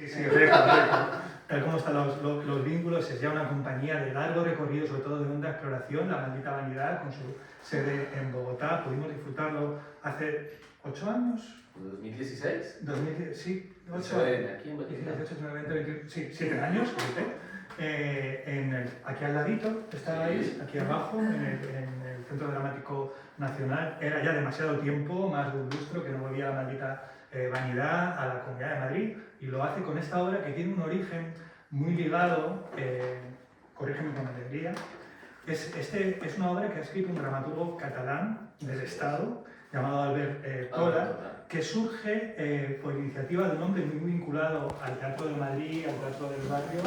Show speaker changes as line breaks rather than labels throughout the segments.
Sí, récord. Tal como están los vínculos, es ya una compañía de largo recorrido, sobre todo de honda exploración, La Maldita Vanidad, con su sede en Bogotá. Pudimos disfrutarlo hace 8 años.
¿2016?
2010, sí, 8
años. Aquí en Bogotá.
18, 19, 20, 20, sí, 7 años, fíjate. Aquí al ladito estabais, aquí abajo, en el Centro Dramático Nacional. Era ya demasiado tiempo, más de un lustro, que no volvía La Maldita Vanidad a la Comunidad de Madrid, y lo hace con esta obra que tiene un origen muy ligado, corrígeme con alegría. Es una obra que ha escrito un dramaturgo catalán del Estado llamado Albert Tola, que surge por iniciativa de un hombre muy vinculado al Teatro de Madrid, al Teatro del Barrio,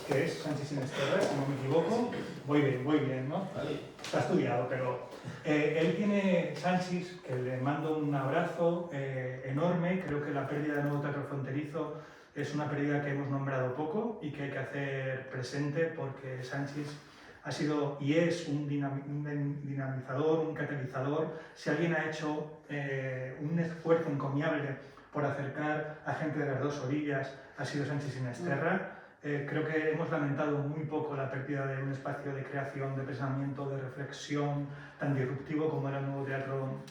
que es Sanchis Sinesterra, si no me equivoco. Voy bien, ¿no? Está estudiado, pero él tiene, Sanchis, que le mando un abrazo enorme. Creo que la pérdida del nuevo teatro fronterizo es una pérdida que hemos nombrado poco y que hay que hacer presente, porque Sanchis ha sido y es un dinamizador, un catalizador. Si alguien ha hecho un esfuerzo encomiable por acercar a gente de las dos orillas, ha sido Sanchis Sinesterra. Creo que hemos lamentado muy poco la pérdida de un espacio de creación, de pensamiento, de reflexión tan disruptivo como era el nuevo teatro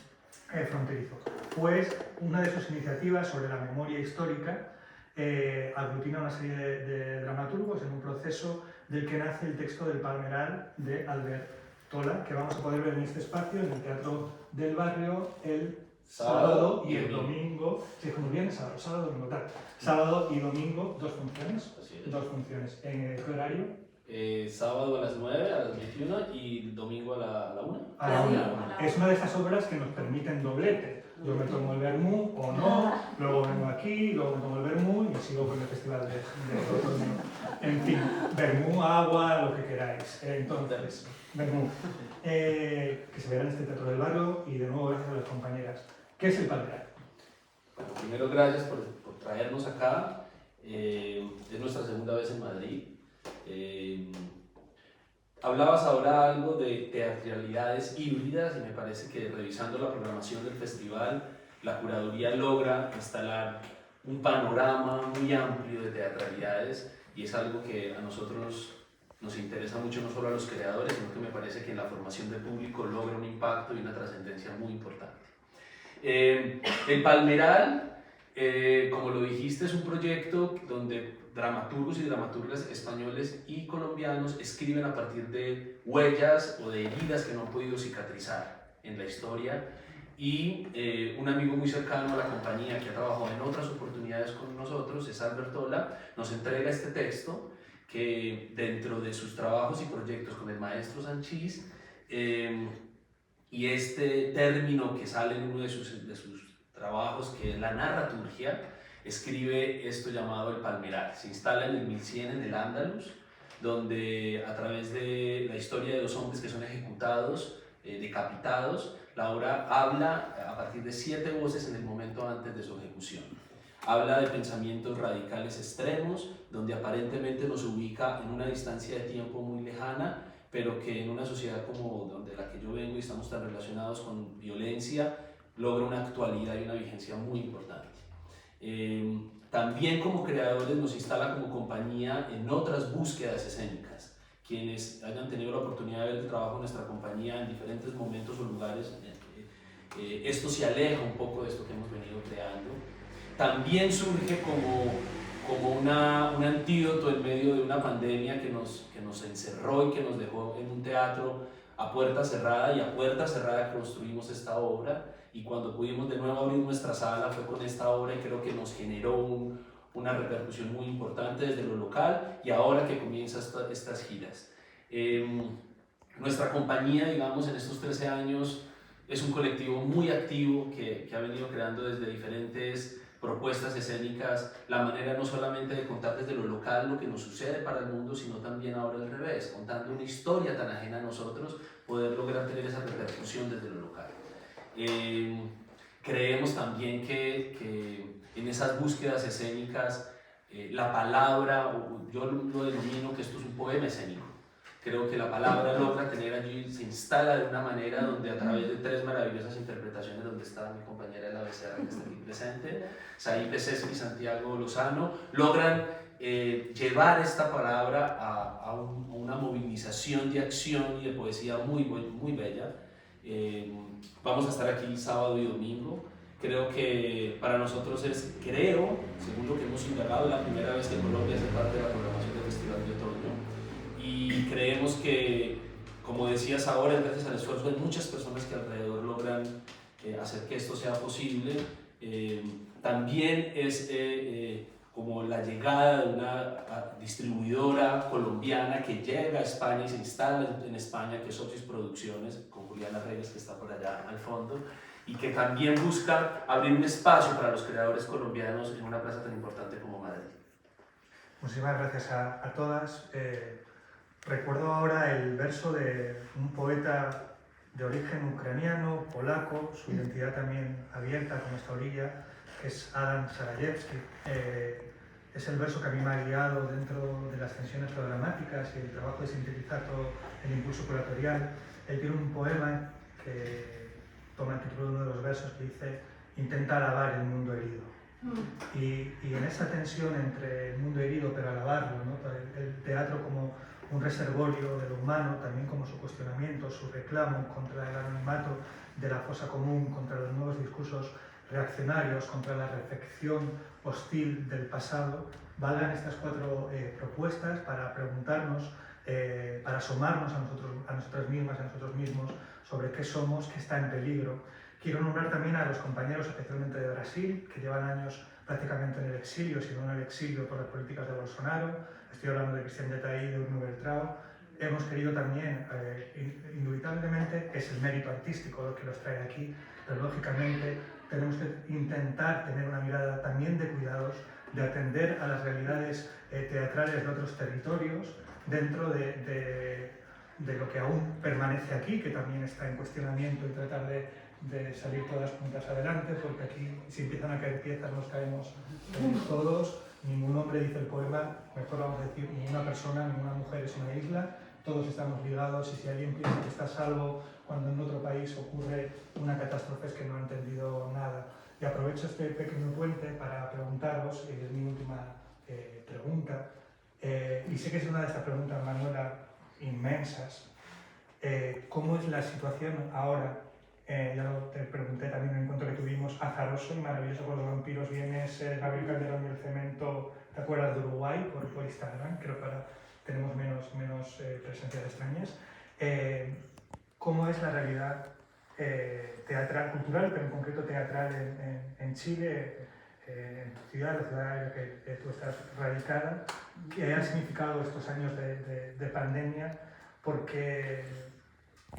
fronterizo. Pues una de sus iniciativas sobre la memoria histórica aglutina una serie de dramaturgos en un proceso del que nace el texto del Palmeral de Albert Tola, que vamos a poder ver en este espacio, en el Teatro del Barrio, el sábado y el domingo. Sí, muy bien, sábado, domingo, tal. Sábado y domingo, dos funciones. ¿En qué horario?
Sábado a las 9, a las 21 y domingo a la 1.
A la 1. Es una de esas obras que nos permiten doblete. Yo me tomo el vermú o no, luego vengo aquí, luego me tomo el vermú y sigo con el festival de otoño. En fin, vermú, agua, lo que queráis. Entonces, vermú. Que se verá en este Teatro del Barrio, y de nuevo gracias a las compañeras. ¿Qué es el Palmeral?
Bueno, primero gracias por traernos acá. Es nuestra segunda vez en Madrid. Hablabas ahora algo de teatralidades híbridas, y me parece que revisando la programación del festival, la curaduría logra instalar un panorama muy amplio de teatralidades, y es algo que a nosotros nos interesa mucho, no solo a los creadores, sino que me parece que en la formación del público logra un impacto y una trascendencia muy importante. El Palmeral, como lo dijiste, es un proyecto donde dramaturgos y dramaturgas españoles y colombianos escriben a partir de huellas o de heridas que no han podido cicatrizar en la historia, y un amigo muy cercano a la compañía que ha trabajado en otras oportunidades con nosotros es Albert Tola. Nos entrega este texto que dentro de sus trabajos y proyectos con el maestro Sanchis, y este término que sale en uno de sus trabajos, que es la narraturgia, escribe esto llamado el Palmeral. Se instala en el 1100 en el Andalus, donde a través de la historia de dos hombres que son ejecutados, decapitados, la obra habla a partir de 7 voces en el momento antes de su ejecución. Habla de pensamientos radicales extremos, donde aparentemente nos ubica en una distancia de tiempo muy lejana, pero que en una sociedad como donde la que yo vengo y estamos tan relacionados con violencia, logra una actualidad y una vigencia muy importante. También como creadores nos instala como compañía en otras búsquedas escénicas. Quienes hayan tenido la oportunidad de ver el trabajo de nuestra compañía en diferentes momentos o lugares, esto se aleja un poco de esto que hemos venido creando. También surge como un antídoto en medio de una pandemia que nos encerró y que nos dejó en un teatro a puerta cerrada, y a puerta cerrada construimos esta obra. Y cuando pudimos de nuevo abrir nuestra sala fue con esta obra, y creo que nos generó una repercusión muy importante desde lo local, y ahora que comienzan estas giras. Nuestra compañía, digamos, en estos 13 años es un colectivo muy activo que ha venido creando desde diferentes propuestas escénicas la manera no solamente de contar desde lo local lo que nos sucede para el mundo, sino también ahora al revés, contando una historia tan ajena a nosotros, poder lograr tener esa repercusión desde lo local. Creemos también que en esas búsquedas escénicas la palabra, yo lo denomino que esto es un poema escénico, Creo que la palabra logra tener allí, se instala de una manera donde a través de 3 maravillosas interpretaciones, donde está mi compañera Ela Becerra, que está aquí presente, Saí Pesesky y Santiago Lozano, logran llevar esta palabra a una movilización de acción y de poesía muy bella. Vamos a estar aquí sábado y domingo. Creo que para nosotros según lo que hemos indagado, la primera vez que Colombia hace parte de la programación del Festival de Otoño. Y creemos que, como decías ahora, gracias al esfuerzo de muchas personas que alrededor logran hacer que esto sea posible, también es como la llegada de una distribuidora colombiana que llega a España y se instala en España, que es Otis Producciones, con Juliana Reyes, que está por allá al fondo, y que también busca abrir un espacio para los creadores colombianos en una plaza tan importante como Madrid.
Muchísimas gracias a todas. Recuerdo ahora el verso de un poeta de origen ucraniano, polaco, su identidad también abierta con esta orilla, que es Adam Sarajewski. Es el verso que a mí me ha guiado dentro de las tensiones programáticas y el trabajo de sintetizar todo el impulso curatorial. Él tiene un poema que toma el título de uno de los versos que dice «Intenta alabar el mundo herido». Y en esa tensión entre el mundo herido pero alabarlo, ¿no? El teatro como un reservorio de lo humano, también como su cuestionamiento, su reclamo contra el anonimato de la fosa común, contra los nuevos discursos reaccionarios, contra la reflexión hostil del pasado, valgan estas 4 propuestas para preguntarnos, para asomarnos a nosotras mismas, a nosotros mismos, sobre qué somos, qué está en peligro. Quiero nombrar también a los compañeros, especialmente de Brasil, que llevan años prácticamente en el exilio, si no en el exilio por las políticas de Bolsonaro. Estoy hablando de Cristian Yataí, de Urno Bertrao. Hemos querido también, indubitablemente, es el mérito artístico lo que los trae aquí, pero lógicamente tenemos que intentar tener una mirada también de cuidados, de atender a las realidades teatrales de otros territorios, dentro de lo que aún permanece aquí, que también está en cuestionamiento, y tratar de salir todas juntas adelante, porque aquí si empiezan a caer piezas nos caemos todos. Ningún hombre, dice el poema, mejor vamos a decir, ninguna persona, ninguna mujer es una isla, todos estamos ligados, y si alguien piensa que está a salvo cuando en otro país ocurre una catástrofe es que no ha entendido nada. Y aprovecho este pequeño puente para preguntaros, y es mi última pregunta, y sé que es una de estas preguntas, Manuela, inmensas, ¿cómo es la situación ahora? Ya te pregunté también en el encuentro que tuvimos, azaroso y maravilloso con los vampiros, vienes Gabriel Calderón y el Cemento, ¿te acuerdas de Uruguay? Por Instagram, creo que ahora tenemos menos presencias extrañas. ¿Cómo es la realidad teatral, cultural, pero en concreto teatral en Chile, en tu ciudad, la ciudad en la que tú estás radicada? ¿Qué han significado estos años de pandemia? Porque...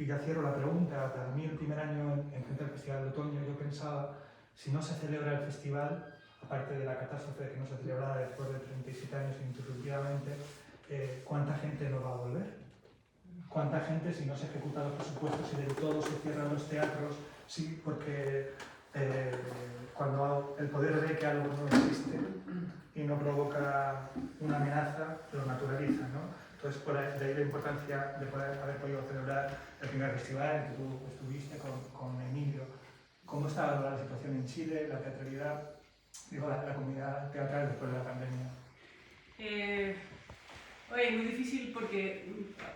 Y ya cierro la pregunta. Para mí, el primer año en frente al Festival de Otoño, yo pensaba, si no se celebra el festival, aparte de la catástrofe de que no se celebrara después de 37 años ininterrumpidamente, ¿cuánta gente no va a volver? ¿Cuánta gente, si no se ejecutan los presupuestos y del todo se cierran los teatros? Sí, porque cuando el poder ve que algo no existe y no provoca una amenaza, lo naturaliza, ¿no? Entonces, de ahí la importancia de poder haber podido celebrar el primer festival en que tú estuviste con Emilio. ¿Cómo está ahora la situación en Chile, la teatralidad, la comunidad teatral después de la pandemia?
Es muy difícil porque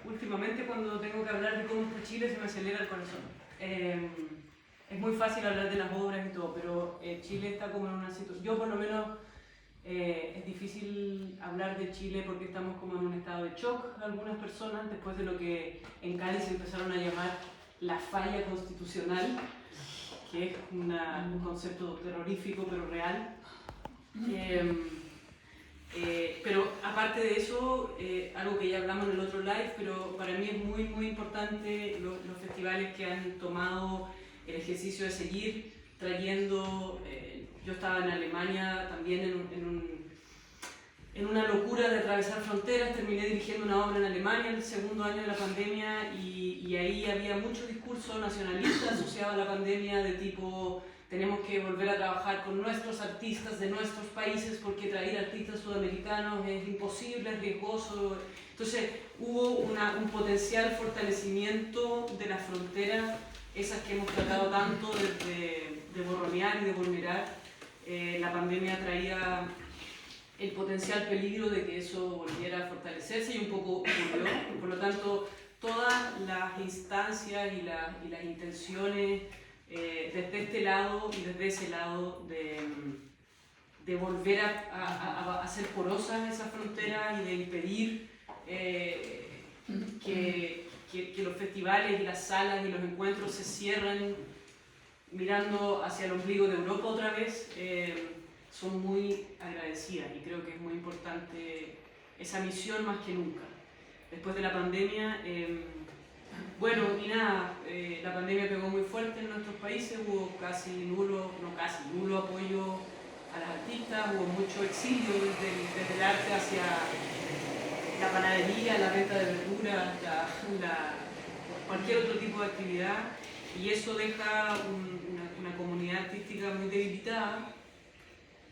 últimamente cuando tengo que hablar de cómo está Chile se me acelera el corazón. Es muy fácil hablar de las obras y todo, pero Chile está como en una situación... Yo por lo menos... es difícil hablar de Chile porque estamos como en un estado de shock algunas personas después de lo que en Cádiz empezaron a llamar la falla constitucional, que es un concepto terrorífico pero real. Pero aparte de eso, algo que ya hablamos en el otro live, pero para mí es muy importante los festivales que han tomado el ejercicio de seguir trayendo... Yo estaba en Alemania también en una locura de atravesar fronteras, terminé dirigiendo una obra en Alemania el segundo año de la pandemia y ahí había mucho discurso nacionalista asociado a la pandemia de tipo tenemos que volver a trabajar con nuestros artistas de nuestros países porque traer artistas sudamericanos es imposible, es riesgoso. Entonces hubo un potencial fortalecimiento de las fronteras, esas que hemos tratado tanto de borronear y de vulnerar. La pandemia traía el potencial peligro de que eso volviera a fortalecerse y un poco ocurrió. Por lo tanto, todas las instancias y las intenciones desde este lado y desde ese lado de volver a hacer porosas esas fronteras y de impedir que los festivales y las salas y los encuentros se cierren mirando hacia el ombligo de Europa otra vez, son muy agradecidas y creo que es muy importante esa misión más que nunca. Después de la pandemia, bueno, y nada, la pandemia pegó muy fuerte en nuestros países, hubo nulo apoyo a las artistas, hubo mucho exilio desde el arte hacia la panadería, la venta de verduras, cualquier otro tipo de actividad, y eso deja una comunidad artística muy debilitada,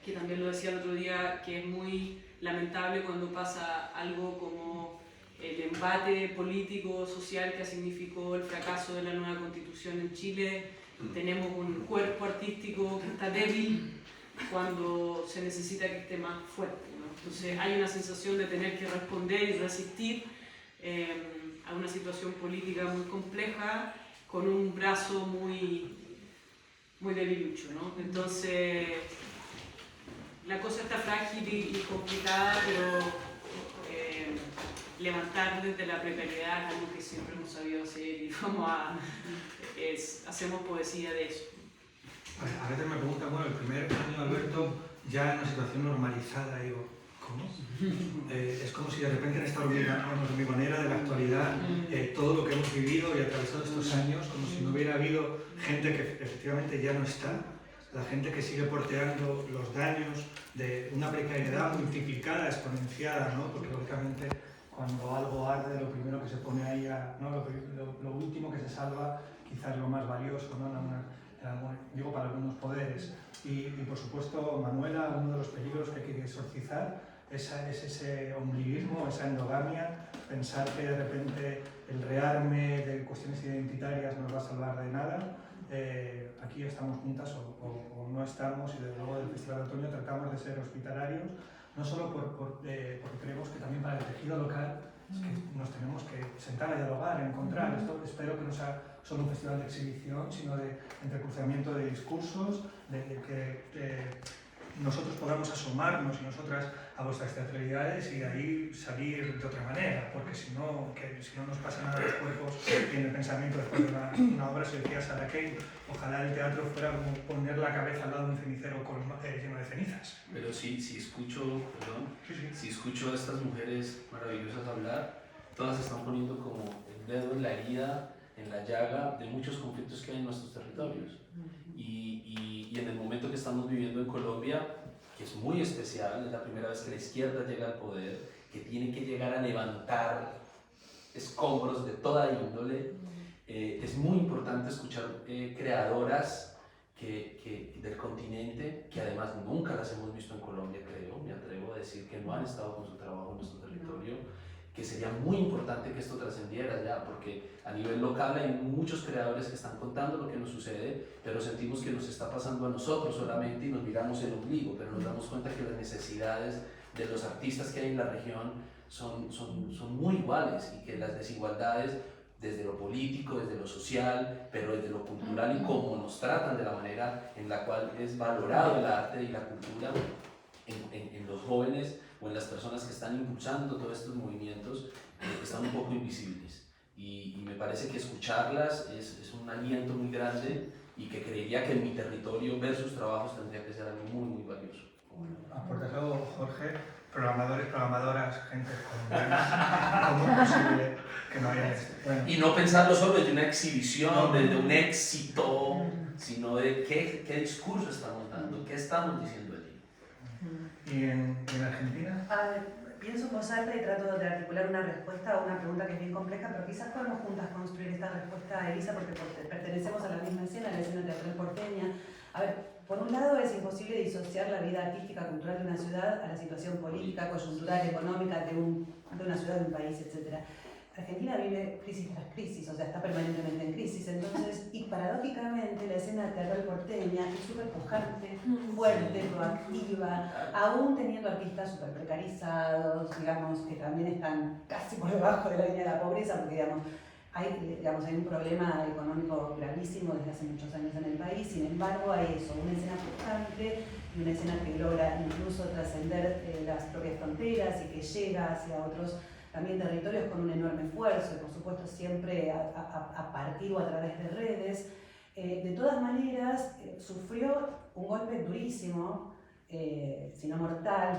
que también lo decía el otro día, que es muy lamentable cuando pasa algo como el embate político, social que significó el fracaso de la nueva constitución en Chile. Tenemos un cuerpo artístico que está débil cuando se necesita que esté más fuerte, ¿no? Entonces hay una sensación de tener que responder y resistir a una situación política muy compleja con un brazo muy debilucho, ¿no? Entonces la cosa está frágil y complicada, pero levantar desde la precariedad es algo que siempre hemos sabido hacer y hacemos poesía de eso.
A veces me preguntan, bueno, el primer año Alberto ya en una situación normalizada, digo, ¿cómo? Es como si de repente en esta hormigonera de la actualidad, todo lo que hemos vivido y atravesado estos años, como si no hubiera habido gente que efectivamente ya no está, la gente que sigue porteando los daños de una precariedad multiplicada, exponenciada, ¿no? Porque lógicamente cuando algo arde, lo primero que se pone ahí, ¿no? lo último que se salva, quizás lo más valioso, ¿no? Digo, para algunos poderes. Y por supuesto, Manuela, uno de los peligros que hay que exorcizar es ese ombliguismo, esa endogamia, pensar que de repente el rearme de cuestiones identitarias nos va a salvar de nada. Aquí estamos juntas o no estamos, y desde luego del Festival de Otoño tratamos de ser hospitalarios, no solo porque creemos que también para el tejido local es que nos tenemos que sentar a dialogar, a encontrar. Esto espero que no sea solo un festival de exhibición, sino de entrecruzamiento de discursos, de que nosotros podamos asomarnos y nosotras a vuestras teatralidades y de ahí salir de otra manera, porque si no nos pasa nada en los cuerpos y en el pensamiento después de una obra, se decía Sarah Kane, ojalá el teatro fuera como poner la cabeza al lado de un cenicero lleno de cenizas.
Pero si escucho a estas mujeres maravillosas hablar, todas están poniendo como el dedo en la herida, en la llaga de muchos conflictos que hay en nuestros territorios. Y en el momento que estamos viviendo en Colombia, que es muy especial, es la primera vez que la izquierda llega al poder, que tiene que llegar a levantar escombros de toda índole, es muy importante escuchar creadoras del continente, que además nunca las hemos visto en Colombia, creo, me atrevo a decir que no han estado con su trabajo en nuestro territorio, que sería muy importante que esto trascendiera ya, porque a nivel local hay muchos creadores que están contando lo que nos sucede, pero sentimos que nos está pasando a nosotros solamente y nos miramos el ombligo, pero nos damos cuenta que las necesidades de los artistas que hay en la región son muy iguales y que las desigualdades desde lo político, desde lo social, pero desde lo cultural y cómo nos tratan, de la manera en la cual es valorado el arte y la cultura en los jóvenes o en las personas que están impulsando todos estos movimientos, están un poco invisibles. Y me parece que escucharlas es un aliento muy grande y que creería que en mi territorio ver sus trabajos tendría que ser algo muy, muy valioso.
Aportas algo, Jorge, programadores, programadoras, gente colombiana, ¿cómo es posible que no haya esto? Bueno.
Y no pensarlo solo desde una exhibición, desde un éxito, sino de qué discurso estamos dando, qué estamos diciendo allí.
¿Y en Argentina?
Pienso en voz alta y trato de articular una respuesta a una pregunta que es bien compleja, pero quizás podemos juntas construir esta respuesta a Elisa, porque pertenecemos a la misma escena, la escena teatral porteña. A ver, por un lado es imposible disociar la vida artística, cultural de una ciudad a la situación política, coyuntural, económica de una ciudad, de un país, etc. Argentina vive crisis tras crisis, o sea, está permanentemente en crisis, entonces, y paradójicamente la escena teatral porteña es súper pujante, fuerte, proactiva, aún teniendo artistas súper precarizados, digamos, que también están casi por debajo de la línea de la pobreza, porque, digamos, hay un problema económico gravísimo desde hace muchos años en el país. Sin embargo, hay eso, una escena pujante y una escena que logra incluso trascender las propias fronteras y que llega hacia otros también territorios con un enorme esfuerzo, y por supuesto siempre a partir o a través de redes. De todas maneras, sufrió un golpe durísimo, si no mortal,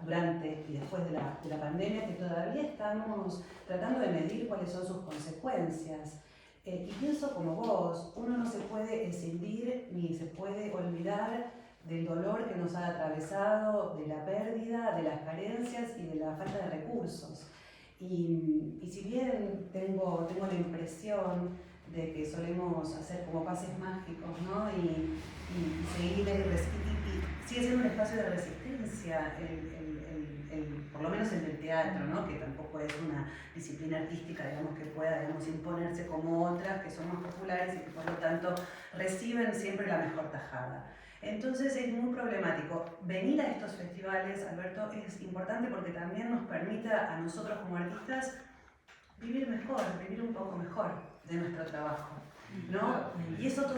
durante y después de la pandemia, que todavía estamos tratando de medir cuáles son sus consecuencias. Y pienso como vos, uno no se puede escindir ni se puede olvidar del dolor que nos ha atravesado, de la pérdida, de las carencias y de la falta de recursos. Y si bien tengo la impresión de que solemos hacer como pases mágicos, ¿no? y sigue siendo un espacio de resistencia, por lo menos en el teatro, ¿no? Que tampoco es una disciplina artística, digamos, que pueda, digamos, imponerse como otras que son más populares y que por lo tanto reciben siempre la mejor tajada. Entonces es muy problemático. Venir a estos festivales, Alberto, es importante porque también nos permite a nosotros como artistas vivir mejor, vivir un poco mejor de nuestro trabajo, ¿no? Y esa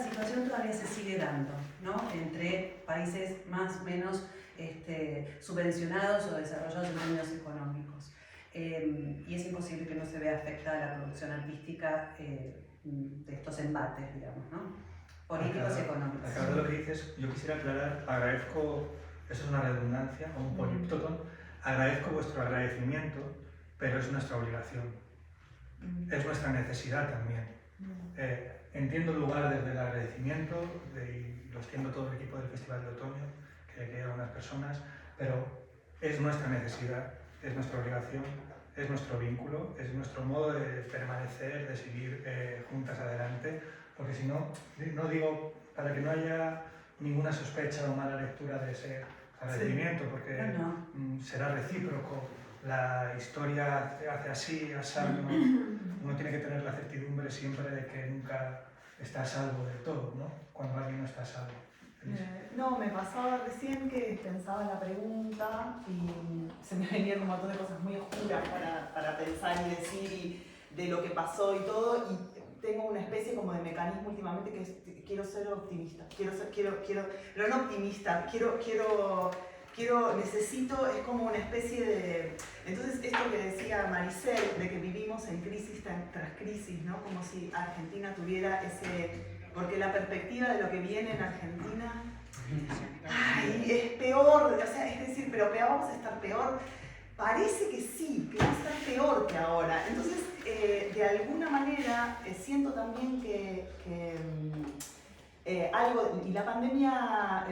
situación todavía se sigue dando, ¿no? Entre países más o menos subvencionados o desarrollados en términos económicos. Y es imposible que no se vea afectada la producción artística de estos embates, digamos, ¿no? Políticos y económicos.
Acabo de lo que dices, yo quisiera aclarar, agradezco, eso es una redundancia o un políptoton, agradezco vuestro agradecimiento, pero es nuestra obligación, es nuestra necesidad también. Entiendo el lugar desde el agradecimiento, y lo entiendo todo el equipo del Festival de Otoño, que quedan unas personas, pero es nuestra necesidad, es nuestra obligación, es nuestro vínculo, es nuestro modo de permanecer, de seguir juntas adelante, porque si no, no digo, para que no haya ninguna sospecha o mala lectura de ese agradecimiento, porque será recíproco. La historia hace así, uno tiene que tener la certidumbre siempre de que nunca está a salvo del todo, ¿no? Cuando alguien no está a salvo.
No, me pasaba recién que pensaba en la pregunta y se me venían un montón de cosas muy oscuras para pensar y decir y de lo que pasó y todo, y tengo una especie como de mecanismo últimamente que es, quiero ser optimista, pero no optimista, necesito, es como una especie de... Entonces esto que decía Maricel, de que vivimos en crisis tras crisis, ¿no? Como si Argentina tuviera ese... Porque la perspectiva de lo que viene en Argentina, es peor, o sea, es decir, pero vamos a estar peor. Parece que sí, que va a estar peor que ahora. Entonces, de alguna manera, siento también que algo, y la pandemia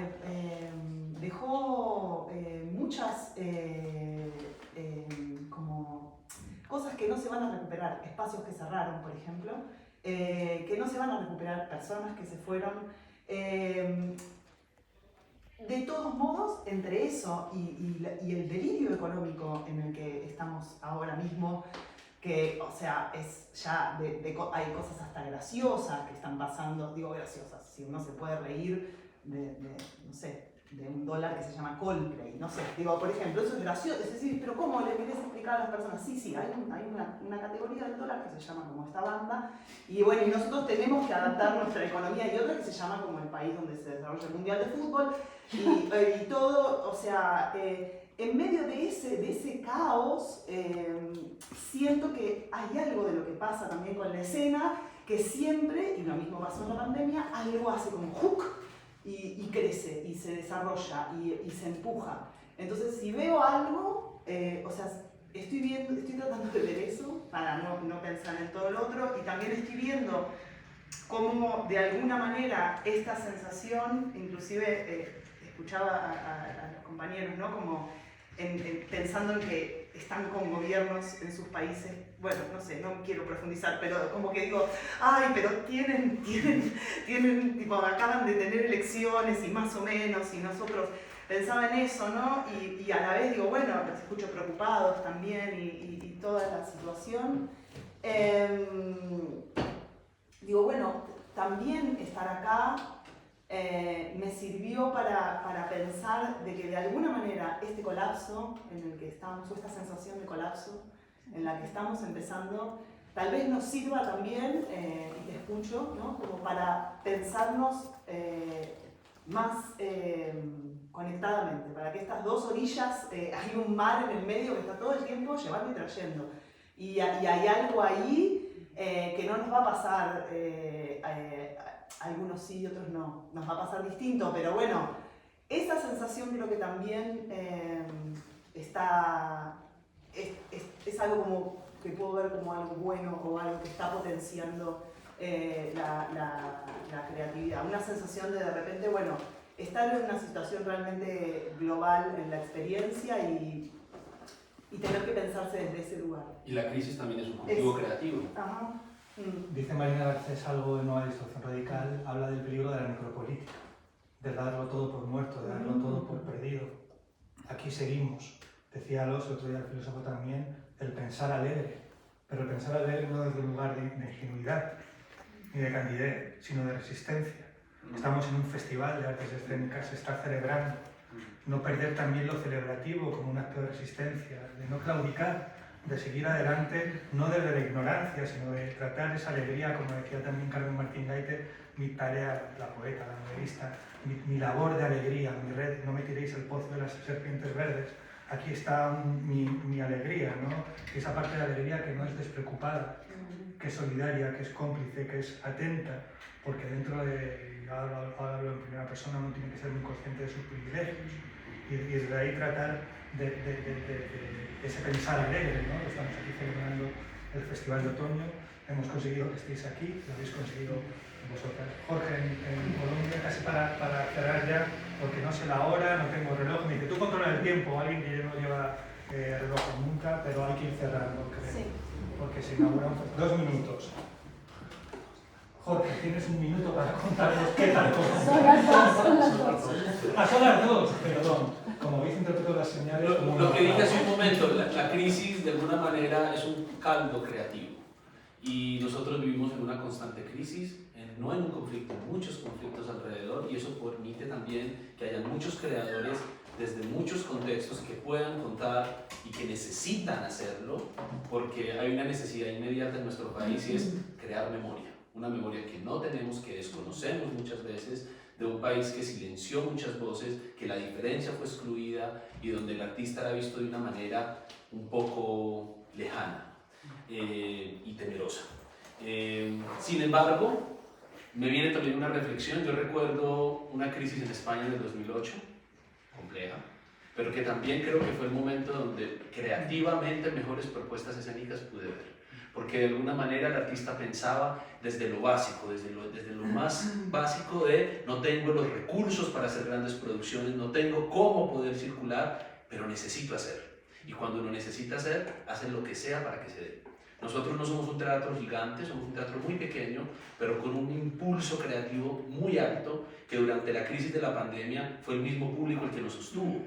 dejó muchas como cosas que no se van a recuperar, espacios que cerraron, por ejemplo, que no se van a recuperar, personas que se fueron. De todos modos, entre eso y el delirio económico en el que estamos ahora mismo, que, o sea, es ya hay cosas hasta graciosas que están pasando, digo graciosas, si uno se puede reír no sé, de un dólar que se llama Coldplay, no sé, digo, por ejemplo, eso es gracioso, es decir, pero ¿cómo le querés explicar a las personas? Sí, hay una categoría del dólar que se llama como esta banda, y bueno, y nosotros tenemos que adaptar nuestra economía, y otra que se llama como el país donde se desarrolla el Mundial de Fútbol, y todo, o sea, en medio de ese caos, siento que hay algo de lo que pasa también con la escena, que siempre, y lo mismo pasó en la pandemia, algo hace como hook, y crece, y se desarrolla, y se empuja. Entonces, si veo algo, o sea, estoy tratando de ver eso, para no pensar en todo lo otro, y también estoy viendo cómo, de alguna manera, esta sensación, inclusive escuchaba a los compañeros, ¿no? Como pensando en que están con gobiernos en sus países, bueno, no sé, no quiero profundizar, pero como que digo, ay, pero tienen tipo, acaban de tener elecciones y más o menos, y nosotros pensaba en eso, ¿no? Y a la vez digo, bueno, los escucho preocupados también y toda la situación. Digo, bueno, también estar acá me sirvió para pensar de que de alguna manera este colapso en el que estamos, o esta sensación de colapso en la que estamos empezando, tal vez nos sirva también, y te escucho, ¿no? Como para pensarnos más conectadamente, para que estas dos orillas, hay un mar en el medio que está todo el tiempo llevando y trayendo. Y hay algo ahí que no nos va a pasar, algunos sí y otros no, nos va a pasar distinto, pero bueno, esa sensación creo que también es algo como que puedo ver como algo bueno o algo que está potenciando la creatividad, una sensación de repente, bueno, estar en una situación realmente global en la experiencia y tener que pensarse desde ese lugar.
Y la crisis también es un cultivo creativo.
Ajá.
Dice Marina Garcés algo en Nueva Distorsión Radical, habla del peligro de la necropolítica, de darlo todo por muerto, de darlo todo por perdido. Aquí seguimos. Decía Alonso, el otro día el filósofo también, el pensar alegre, pero el pensar alegre no desde un lugar de ingenuidad ni de candidez, sino de resistencia. Estamos en un festival de artes escénicas, se está celebrando. No perder también lo celebrativo como un acto de resistencia, de no claudicar, de seguir adelante, no desde la ignorancia, sino de tratar esa alegría, como decía también Carmen Martín Gaite, mi tarea, la poeta, la novelista, mi labor de alegría, mi red, no me tiréis al pozo de las serpientes verdes. Aquí está mi alegría, ¿no? Esa parte de alegría que no es despreocupada, que es solidaria, que es cómplice, que es atenta, porque dentro de, ahora hablo en primera persona, uno tiene que ser muy consciente de sus privilegios y desde ahí tratar de ese pensar alegre, ¿no? Estamos aquí celebrando el Festival de Otoño, hemos conseguido que estéis aquí, lo habéis conseguido vosotras. Jorge, en Colombia, casi para cerrar ya, porque no sé la hora, no tengo reloj, me dice, tú controlas el tiempo, alguien que no lleva reloj nunca, pero hay que ir cerrando, creo, sí. Porque se inaugura 2 minutos. Jorge, tienes 1 minuto para contarnos qué tal cosa.
Son las 2, son las 2.
Ah, son las 2, perdón. Como veis, interpreto las señales.
Lo que dije hace un momento, la crisis de alguna manera es un caldo creativo. Y nosotros vivimos en una constante crisis, no en un conflicto, en muchos conflictos alrededor, y eso permite también que haya muchos creadores desde muchos contextos que puedan contar y que necesitan hacerlo, porque hay una necesidad inmediata en nuestro país y es crear memoria. Una memoria que no tenemos, que desconocemos muchas veces, de un país que silenció muchas voces, que la diferencia fue excluida y donde el artista era visto de una manera un poco lejana y temerosa. Sin embargo, me viene también una reflexión. Yo recuerdo una crisis en España en el 2008, compleja, pero que también creo que fue el momento donde creativamente mejores propuestas escénicas pude ver. Porque de alguna manera el artista pensaba desde lo básico, desde lo más básico de no tengo los recursos para hacer grandes producciones, no tengo cómo poder circular, pero necesito hacer. Y cuando uno necesita hacer, hace lo que sea para que se dé. Nosotros no somos un teatro gigante, somos un teatro muy pequeño, pero con un impulso creativo muy alto, que durante la crisis de la pandemia fue el mismo público el que nos sostuvo.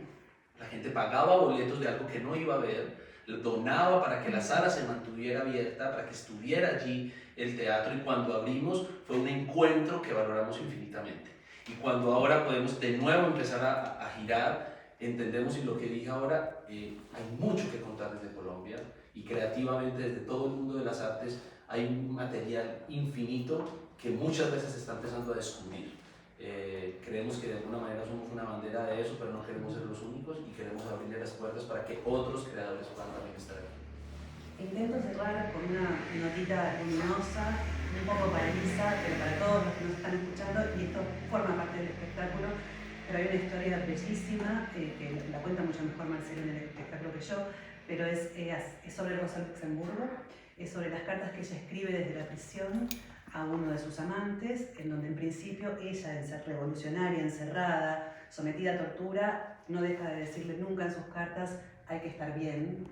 La gente pagaba boletos de algo que no iba a ver, donaba para que la sala se mantuviera abierta, para que estuviera allí el teatro, y cuando abrimos fue un encuentro que valoramos infinitamente. Y cuando ahora podemos de nuevo empezar a girar, entendemos, y lo que dije ahora, hay mucho que contar desde Colombia, y creativamente desde todo el mundo de las artes hay un material infinito que muchas veces se está empezando a descubrir. Creemos que de alguna manera somos una bandera de eso, pero no queremos ser los únicos y queremos abrirle las puertas para que otros creadores puedan también estar aquí.
Intento cerrar con una notita luminosa, un poco para Lisa, pero para todos los que nos están escuchando, y esto forma parte del espectáculo, pero hay una historia bellísima, que la cuenta mucho mejor Marcelo en el espectáculo que yo, pero es sobre Rosa Luxemburgo, es sobre las cartas que ella escribe desde la prisión a uno de sus amantes, en donde en principio ella, revolucionaria, encerrada, sometida a tortura, no deja de decirle nunca en sus cartas hay que estar bien,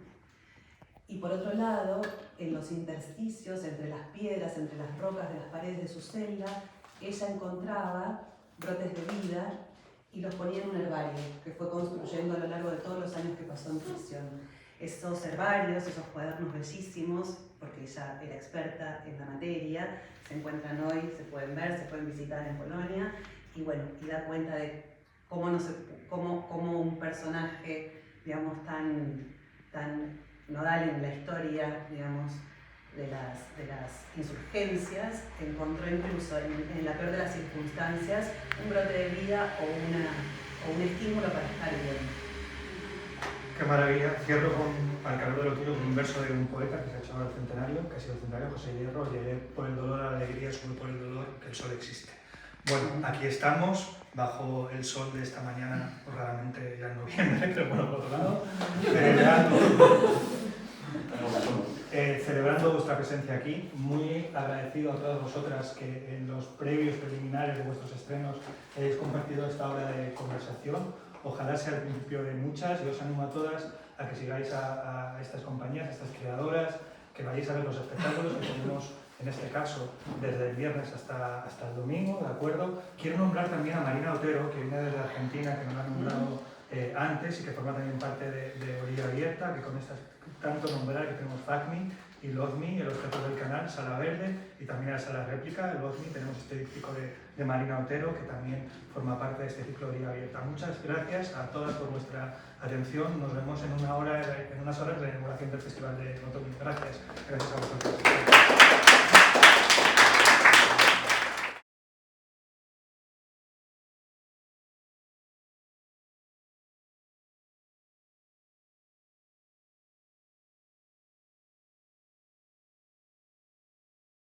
Y por otro lado, en los intersticios, entre las piedras, entre las rocas de las paredes de su celda, ella encontraba brotes de vida y los ponía en un herbario que fue construyendo a lo largo de todos los años que pasó en prisión. Esos herbarios, esos cuadernos bellísimos, porque ella era experta en la materia, se encuentran hoy, se pueden ver, se pueden visitar en Polonia, y bueno, y da cuenta de cómo un personaje, digamos, tan nodal en la historia, digamos, de las insurgencias, encontró incluso en la peor de las circunstancias un brote de vida o un estímulo para estar bien.
Qué maravilla. Cierro al calor de lo tuyo con un verso de un poeta que se ha hecho ahora el centenario, que ha sido el centenario, José Hierro: llegué por el dolor a la alegría, sube por el dolor que el sol existe. Bueno, aquí estamos, bajo el sol de esta mañana, pues raramente ya en noviembre, pero bueno, por otro lado, celebrando vuestra presencia aquí. Muy agradecido a todas vosotras que en los previos preliminares de vuestros estrenos hayáis compartido esta hora de conversación. Ojalá sea el principio de muchas, y os animo a todas a que sigáis a estas compañías, a estas creadoras, que vayáis a ver los espectáculos que tenemos, en este caso, desde el viernes hasta el domingo, ¿de acuerdo? Quiero nombrar también a Marina Otero, que viene desde Argentina, que nos la han nombrado antes y que forma también parte de Orilla Abierta, que con estas tanto nombrar que tenemos FACMI y LOZMI, el objeto del canal, Sala Verde, y también la Sala Réplica, el LOZMI. Tenemos este díptico de Marina Otero, que también forma parte de este ciclo de Orilla Abierta. Muchas gracias a todas por vuestra atención. Nos vemos en unas horas en la inauguración del Festival de Otoño. Gracias a vosotros.